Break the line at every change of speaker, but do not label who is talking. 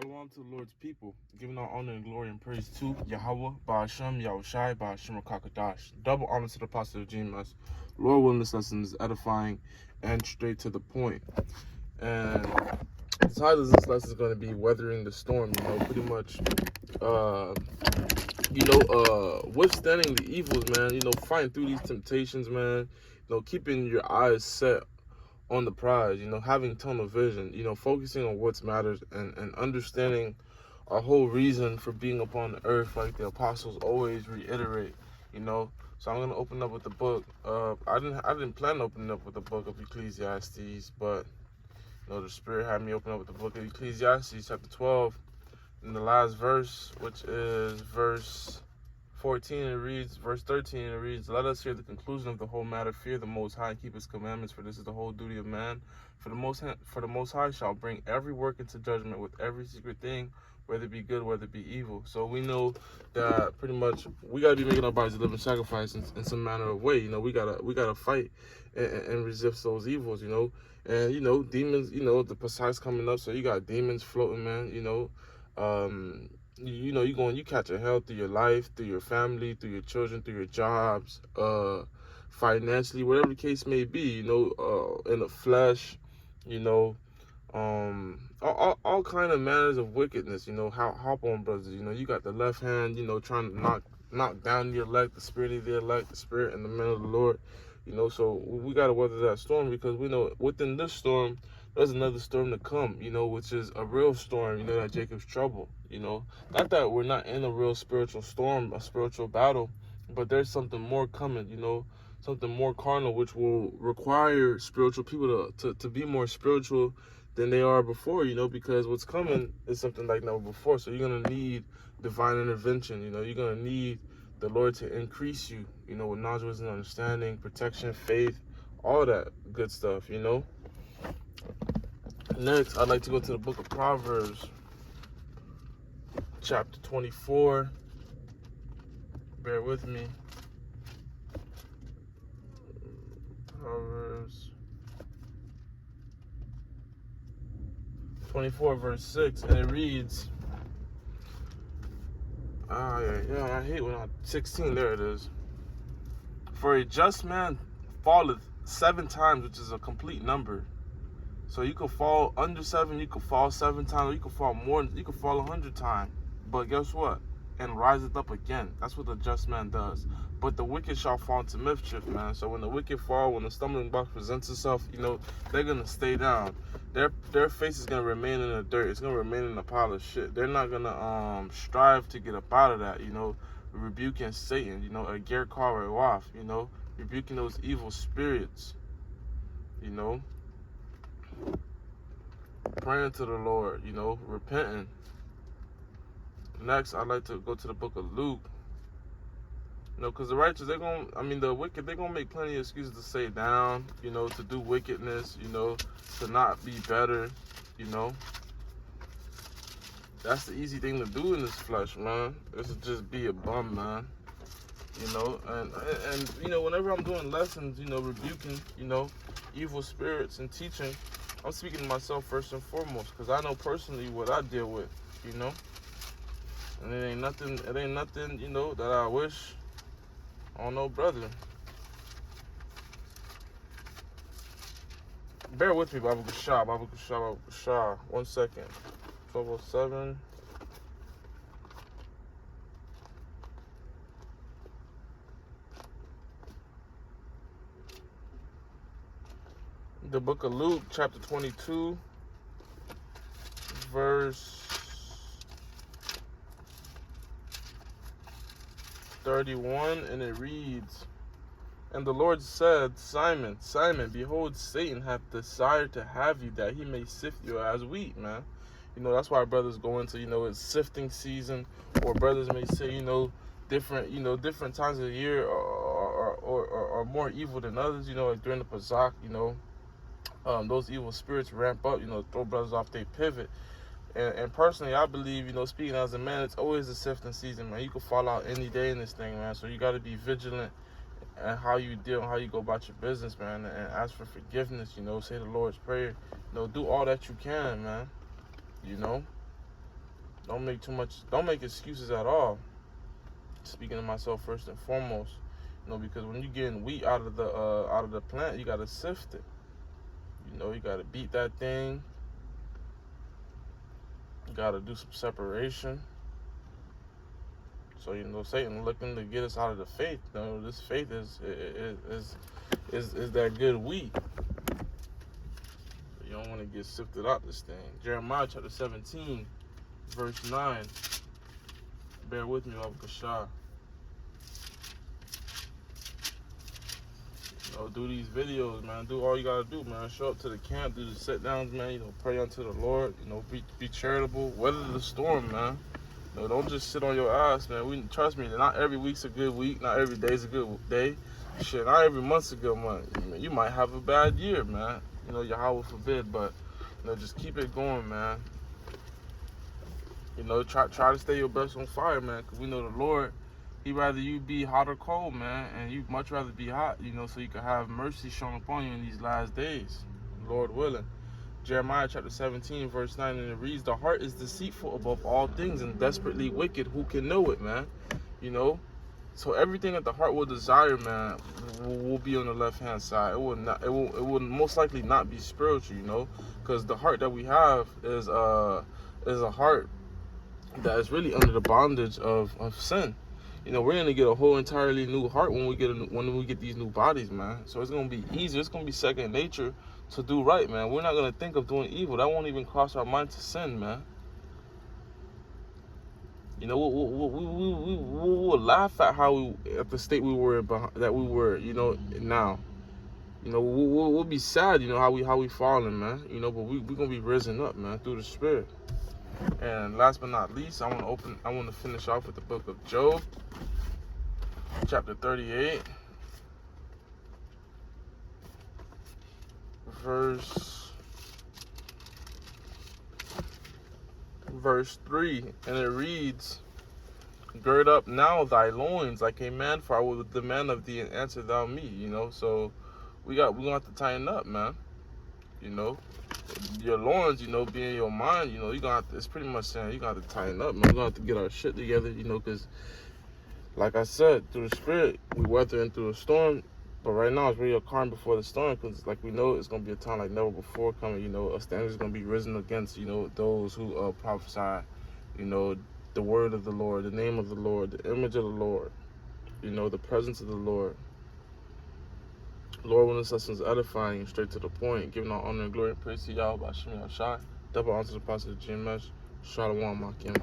Shalom to the Lord's people, giving all honor and glory and praise to Yahweh, Ba'ashem, Yahushai, Ba'ashem, Kakadash. Double honor to the apostle of GMS. Lord willing, this lesson is edifying and straight to the point. And the title of this lesson is going to be Weathering the Storm, pretty much, withstanding the evils, man, fighting through these temptations, man, keeping your eyes set on the prize, having tunnel vision, focusing on what matters and understanding our whole reason for being upon the earth, like the apostles always reiterate, So I'm gonna open up with the book. I didn't plan on opening up with the book of Ecclesiastes, but the Spirit had me open up with the book of Ecclesiastes, chapter 12, in the last verse, which is verse 14, and reads, verse 13, and it reads, "Let us hear the conclusion of the whole matter. Fear the Most High and keep His commandments, for this is the whole duty of man. For the Most High shall bring every work into judgment with every secret thing, whether it be good, whether it be evil." So we know that pretty much we gotta be making our bodies a living sacrifice in some manner of way. We gotta fight and resist those evils. And demons. The precise coming up, so you got demons floating, man. You catch a hell through your life, through your family, through your children, through your jobs, financially, whatever the case may be, in the flesh, all kind of manners of wickedness, how hop on brothers, you got the left hand, trying to knock down the elect, the spirit of the elect, the spirit and the man of the Lord, so we got to weather that storm, because we know within this storm, there's another storm to come, which is a real storm, that Jacob's trouble, not that we're not in a real spiritual storm, a spiritual battle, but there's something more coming, something more carnal, which will require spiritual people to be more spiritual than they are before, because what's coming is something like never before. So you're going to need divine intervention, you're going to need the Lord to increase you, with knowledge, wisdom, understanding, protection, faith, all that good stuff, Next, I'd like to go to the book of Proverbs, chapter 24. Bear with me. Proverbs 24, verse 6, and it reads, I hate when I'm 16, there it is. "For a just man falleth 7 times, which is a complete number." So you could fall under 7, you could fall 7 times, or you could fall more, you could fall 100 times. But guess what? And riseth up again. That's what the just man does. But the wicked shall fall into mischief, man. So when the wicked fall, when the stumbling block presents itself, they're gonna stay down. Their face is gonna remain in the dirt. It's gonna remain in a pile of shit. They're not gonna strive to get up out of that, rebuking Satan, a ger kar waf, rebuking those evil spirits, praying to the Lord, repenting. Next, I'd like to go to the book of Luke. Because the righteous, the wicked, they're going to make plenty of excuses to stay down, to do wickedness, to not be better, That's the easy thing to do in this flesh, man. This is just be a bum, man. And whenever I'm doing lessons, rebuking, evil spirits and teaching, I'm speaking to myself first and foremost, because I know personally what I deal with, And it ain't nothing, that I wish on no brother. Bear with me, Baba Gashah. 1 second. 1207. The book of Luke, chapter 22, verse 31, and it reads, "And the Lord said, Simon, Simon, behold, Satan hath desired to have you, that he may sift you as wheat," man. That's why brothers go into, it's sifting season, or brothers may say, different times of the year are more evil than others, like during the Pesach, those evil spirits ramp up, throw brothers off their pivot. And personally, I believe, speaking as a man, it's always a sifting season, man. You could fall out any day in this thing, man. So you got to be vigilant and how you deal and how you go about your business, man. And ask for forgiveness, say the Lord's Prayer. Do all that you can, man. Don't make excuses at all. Speaking to myself first and foremost, because when you're getting wheat out of the plant, you gotta sift it. You gotta beat that thing. You gotta do some separation. So Satan looking to get us out of the faith. This faith is that good wheat. You don't want to get sifted out this thing. Jeremiah chapter 17, verse 9. Bear with me, Abu Kashah. Do these videos, man. Do all you gotta do, man. Show up to the camp, do the sit downs, man. Pray unto the Lord. Be charitable. Weather the storm, man. Don't just sit on your ass, man. Trust me, not every week's a good week. Not every day's a good day. Shit, not every month's a good month. You might have a bad year, man. Yahweh forbid, but just keep it going, man. Try to stay your best on fire, man. Cause we know the Lord, He rather you be hot or cold, man, and you much rather be hot, so you can have mercy shown upon you in these last days, Lord willing. Jeremiah chapter 17, verse 9, and it reads, "The heart is deceitful above all things and desperately wicked. Who can know it, man?" So everything that the heart will desire, man, will be on the left-hand side. It will most likely not be spiritual, because the heart that we have is a heart that is really under the bondage of sin. We're gonna get a whole entirely new heart when we get these new bodies, man. So it's gonna be easier. It's gonna be second nature to do right, man. We're not gonna think of doing evil. That won't even cross our mind to sin, man. We will laugh at at the state we were now. We'll be sad, how we falling, man. But we're gonna be risen up, man, through the Spirit. And last but not least, I want to finish off with the book of Job, chapter 38, verse 3, and it reads, "Gird up now thy loins like a man, for I will demand of thee, and answer thou me." So we're gonna have to tighten up, man. Your loins, being your mind, you're gonna have to, it's pretty much saying you're gonna have to tighten up, man. We're gonna have to get our shit together, because like I said, through the Spirit, we weathering through a storm. But right now, it's really a calm before the storm, because like we know, it's going to be a time like never before coming. A standard is going to be risen against, those who prophesy, the word of the Lord, the name of the Lord, the image of the Lord, the presence of the Lord. Lord, when this lesson is edifying and straight to the point, giving all honor and glory and praise to Yahweh by Shemi Shai. Double honor to the Apostle of GMS. Shalom, Makim.